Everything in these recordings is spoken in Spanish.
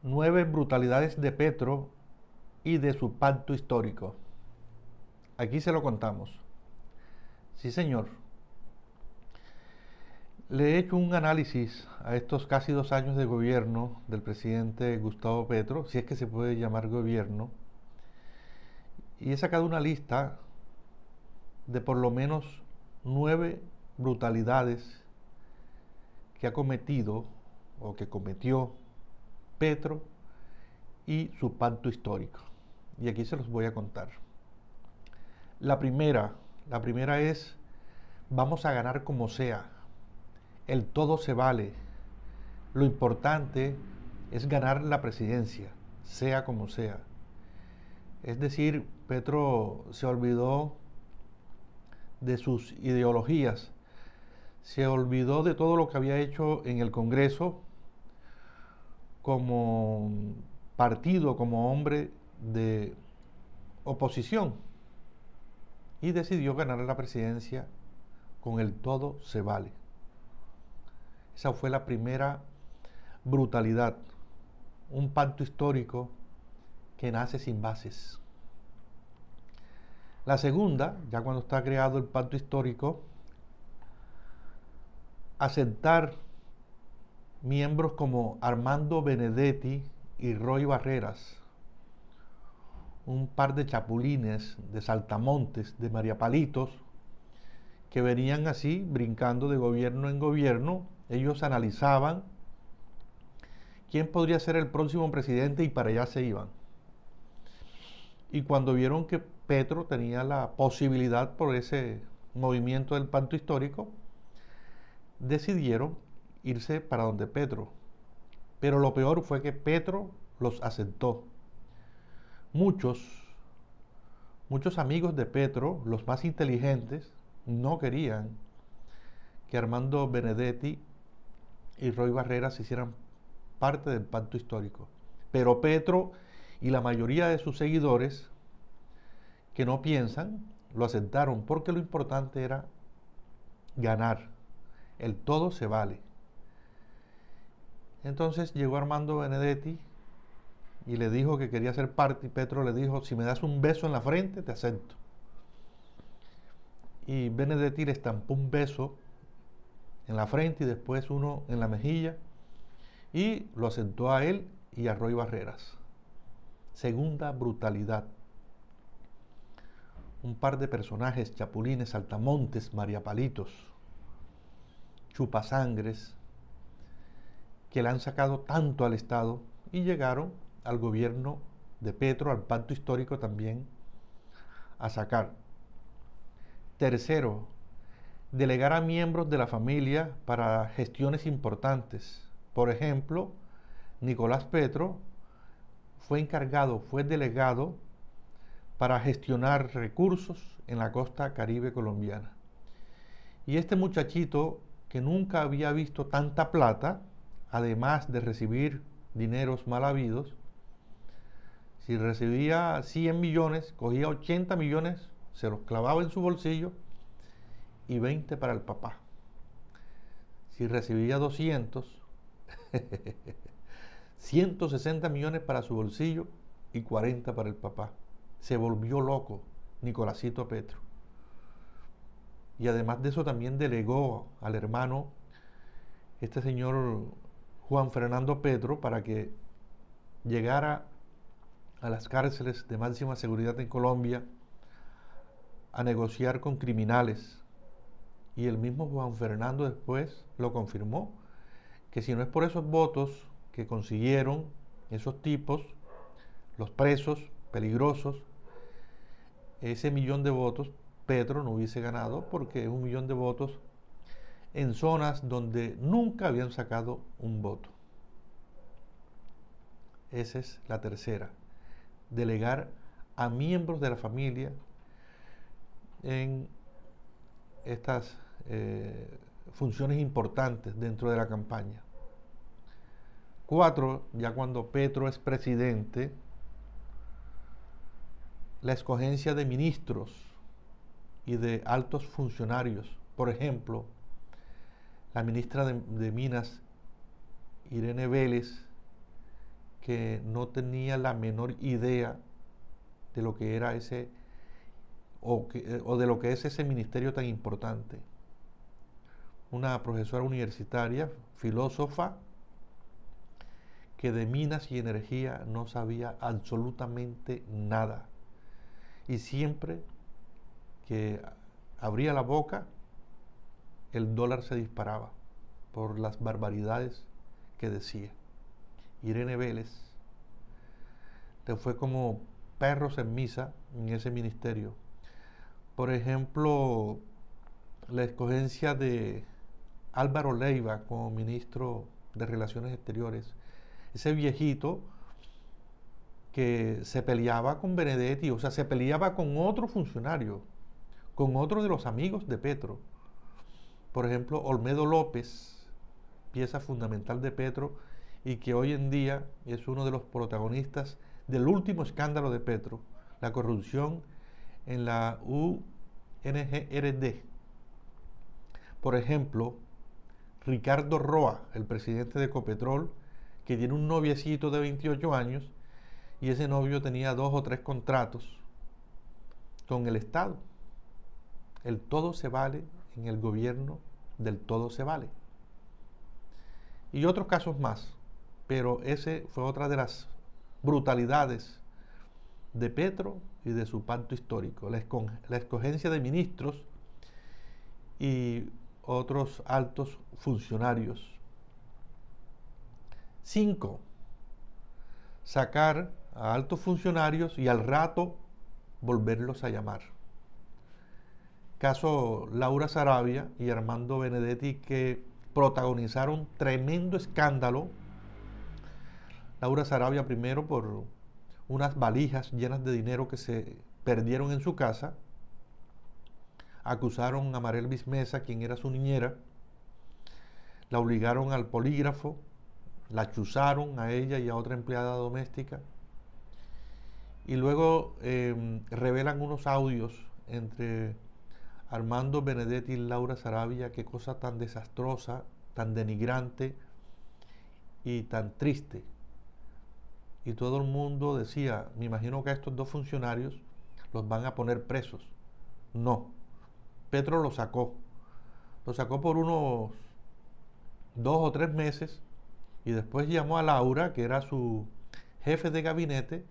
9 brutalidades de Petro y de su pacto histórico. Aquí se lo contamos. Sí, señor. Le he hecho un análisis a estos casi 2 años de gobierno del presidente Gustavo Petro, si es que se puede llamar gobierno, y he sacado una lista de por lo menos 9 brutalidades que ha cometido o que cometió Petro y su pacto histórico. Y aquí se los voy a contar. La primera es, vamos a ganar como sea. El todo se vale. Lo importante es ganar la presidencia, sea como sea. Es decir, Petro se olvidó de sus ideologías, se olvidó de todo lo que había hecho en el Congreso como partido, como hombre de oposición, y decidió ganar la presidencia con el todo se vale. Esa fue la primera brutalidad, un pacto histórico que nace sin bases. La segunda, ya cuando está creado el pacto histórico, aceptar miembros como Armando Benedetti y Roy Barreras, un par de chapulines, de saltamontes, de mariapalitos, que venían así brincando de gobierno en gobierno. Ellos analizaban quién podría ser el próximo presidente y para allá se iban. Y cuando vieron que Petro tenía la posibilidad por ese movimiento del pacto histórico, decidieron irse para donde Petro. Pero lo peor fue que Petro los aceptó. Muchos amigos de Petro, los más inteligentes, no querían que Armando Benedetti y Roy Barreras hicieran parte del pacto histórico. Pero Petro y la mayoría de sus seguidores que no piensan, lo aceptaron porque lo importante era ganar. El todo se vale. Entonces llegó Armando Benedetti y le dijo que quería ser parte y Petro le dijo, si me das un beso en la frente, te acepto. Y Benedetti le estampó un beso en la frente y después uno en la mejilla y lo aceptó a él y a Roy Barreras. Segunda brutalidad. Un par de personajes, chapulines, saltamontes, mariapalitos, chupasangres, que le han sacado tanto al Estado y llegaron al gobierno de Petro, al pacto histórico también, a sacar. Tercero, delegar a miembros de la familia para gestiones importantes. Por ejemplo, Nicolás Petro fue delegado para gestionar recursos en la costa caribe colombiana. Y este muchachito, que nunca había visto tanta plata, además de recibir dineros mal habidos, si recibía 100 millones, cogía 80 millones, se los clavaba en su bolsillo y 20 para el papá. Si recibía 200, 160 millones para su bolsillo y 40 para el papá. Se volvió loco Nicolásito Petro. Y además de eso también delegó al hermano, este señor Juan Fernando Petro, para que llegara a las cárceles de máxima seguridad en Colombia a negociar con criminales. Y el mismo Juan Fernando después lo confirmó, que si no es por esos votos que consiguieron esos tipos, los presos peligrosos, ese millón de votos Petro no hubiese ganado, porque es un millón de votos en zonas donde nunca habían sacado un voto. Esa es la tercera, delegar a miembros de la familia en estas funciones importantes dentro de la campaña. 4, ya cuando Petro es presidente, la escogencia de ministros y de altos funcionarios. Por ejemplo, la ministra de Minas, Irene Vélez, que no tenía la menor idea de lo que era ese o de lo que es ese ministerio tan importante. Una profesora universitaria, filósofa, que de minas y energía no sabía absolutamente nada. Y siempre que abría la boca, el dólar se disparaba por las barbaridades que decía. Irene Vélez le fue como perros en misa en ese ministerio. Por ejemplo, la escogencia de Álvaro Leiva como ministro de Relaciones Exteriores, ese viejito que se peleaba con Benedetti, o sea, se peleaba con otro funcionario, con otro de los amigos de Petro. Por ejemplo, Olmedo López, pieza fundamental de Petro y que hoy en día es uno de los protagonistas del último escándalo de Petro, la corrupción en la UNGRD. Por ejemplo, Ricardo Roa, el presidente de Ecopetrol, que tiene un noviecito de 28 años y ese novio tenía 2 o 3 contratos con el Estado. El todo se vale en el gobierno del todo se vale. Y otros casos más, pero ese fue otra de las brutalidades de Petro y de su pacto histórico, la escogencia de ministros y otros altos funcionarios. 5. Sacar a altos funcionarios y al rato volverlos a llamar. Caso Laura Sarabia y Armando Benedetti, que protagonizaron tremendo escándalo. Laura Sarabia primero por unas valijas llenas de dinero que se perdieron en su casa. Acusaron a Marel Bismesa, quien era su niñera. La obligaron al polígrafo, la chuzaron a ella y a otra empleada doméstica. Y luego revelan unos audios entre Armando Benedetti y Laura Sarabia. Qué cosa tan desastrosa, tan denigrante y tan triste. Y todo el mundo decía, me imagino que a estos 2 funcionarios los van a poner presos. No, Petro lo sacó por unos 2 o 3 meses y después llamó a Laura, que era su jefe de gabinete,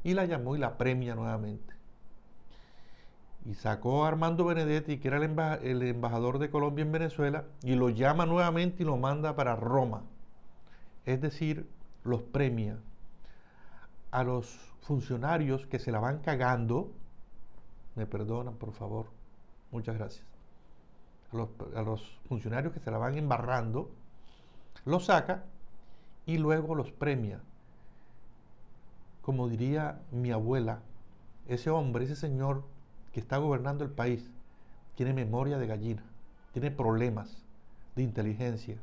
y la llamó y la premia nuevamente. Y sacó a Armando Benedetti, que era el embajador de Colombia en Venezuela, y lo llama nuevamente y lo manda para Roma. Es decir, los premia. A los funcionarios que se la van cagando, me perdonan por favor, muchas gracias, a los funcionarios que se la van embarrando, los saca y luego los premia. Como diría mi abuela, ese hombre, ese señor que está gobernando el país, tiene memoria de gallina, tiene problemas de inteligencia,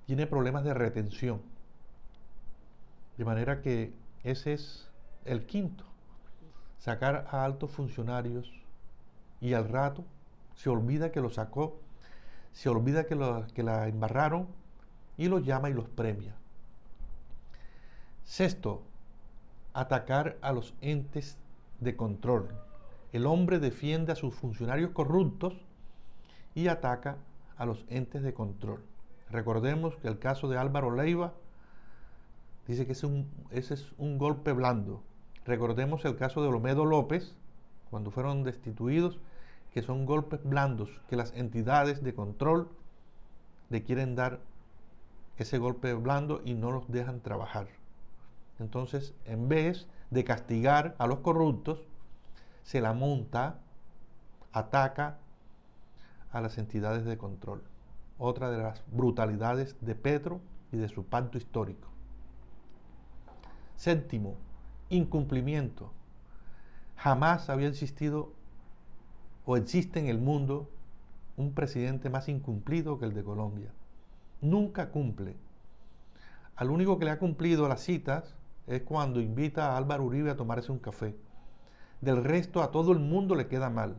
tiene problemas de retención. De manera que ese es el 5. Sacar a altos funcionarios y al rato se olvida que lo sacó, se olvida que la embarraron y los llama y los premia. 6. Atacar a los entes de control. El hombre defiende a sus funcionarios corruptos y ataca a los entes de control. Recordemos que el caso de Álvaro Leiva dice que ese es un golpe blando. Recordemos el caso de Olmedo López, cuando fueron destituidos, que son golpes blandos, que las entidades de control le quieren dar ese golpe blando y no los dejan trabajar. Entonces, en vez de castigar a los corruptos, se la monta, ataca a las entidades de control. Otra de las brutalidades de Petro y de su pacto histórico. 7. Incumplimiento. Jamás había existido o existe en el mundo un presidente más incumplido que el de Colombia. Nunca cumple. Al único que le ha cumplido las citas es cuando invita a Álvaro Uribe a tomarse un café. Del resto a todo el mundo le queda mal.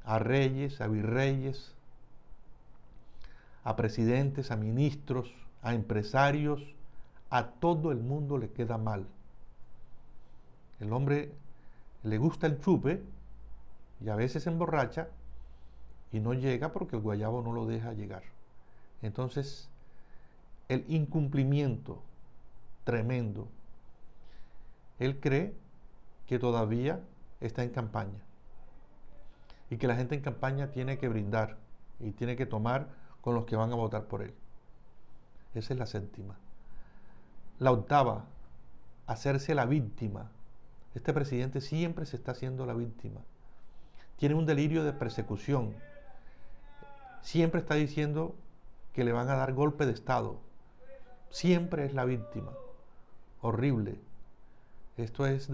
A reyes, a virreyes, a presidentes, a ministros, a empresarios, a todo el mundo le queda mal. El hombre le gusta el chupe y a veces se emborracha y no llega porque el guayabo no lo deja llegar. Entonces, el incumplimiento tremendo. Él cree que todavía está en campaña y que la gente en campaña tiene que brindar y tiene que tomar con los que van a votar por él. Esa es la séptima. La octava, hacerse la víctima. Este presidente siempre se está haciendo la víctima. Tiene un delirio de persecución. Siempre está diciendo que le van a dar golpe de Estado. Siempre es la víctima. Horrible. Esto es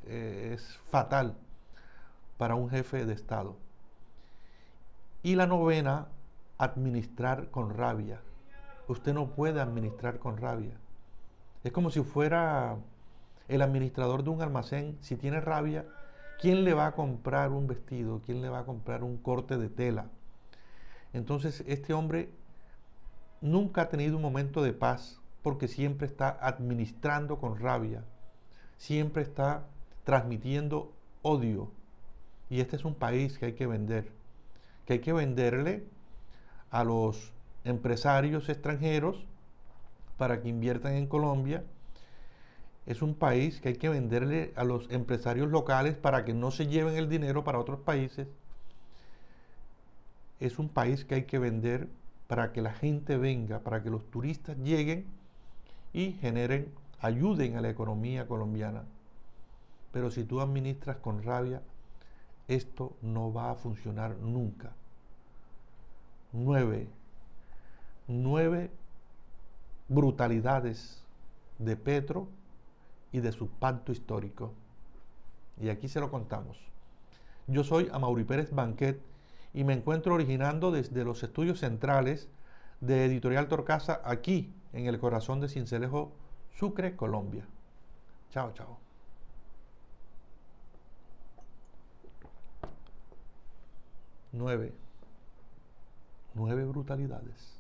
es fatal para un jefe de Estado. Y la novena, administrar con rabia. Usted no puede administrar con rabia. Es como si fuera el administrador de un almacén. Si tiene rabia, ¿quién le va a comprar un vestido? ¿Quién le va a comprar un corte de tela? Entonces, este hombre nunca ha tenido un momento de paz porque siempre está administrando con rabia, siempre está transmitiendo odio. Y este es un país que hay que vender, que hay que venderle a los empresarios extranjeros para que inviertan en Colombia. Es un país que hay que venderle a los empresarios locales para que no se lleven el dinero para otros países. Es un país que hay que vender para que la gente venga, para que los turistas lleguen y generen, ayuden a la economía colombiana. Pero si tú administras con rabia, esto no va a funcionar nunca. 9 brutalidades de Petro y de su pacto histórico. Y aquí se lo contamos. Yo soy Amaury Pérez Banquet y me encuentro originando desde los estudios centrales de Editorial Torcasa aquí en el corazón de Sincelejo, Sucre, Colombia. Chao, chao. 9 brutalidades.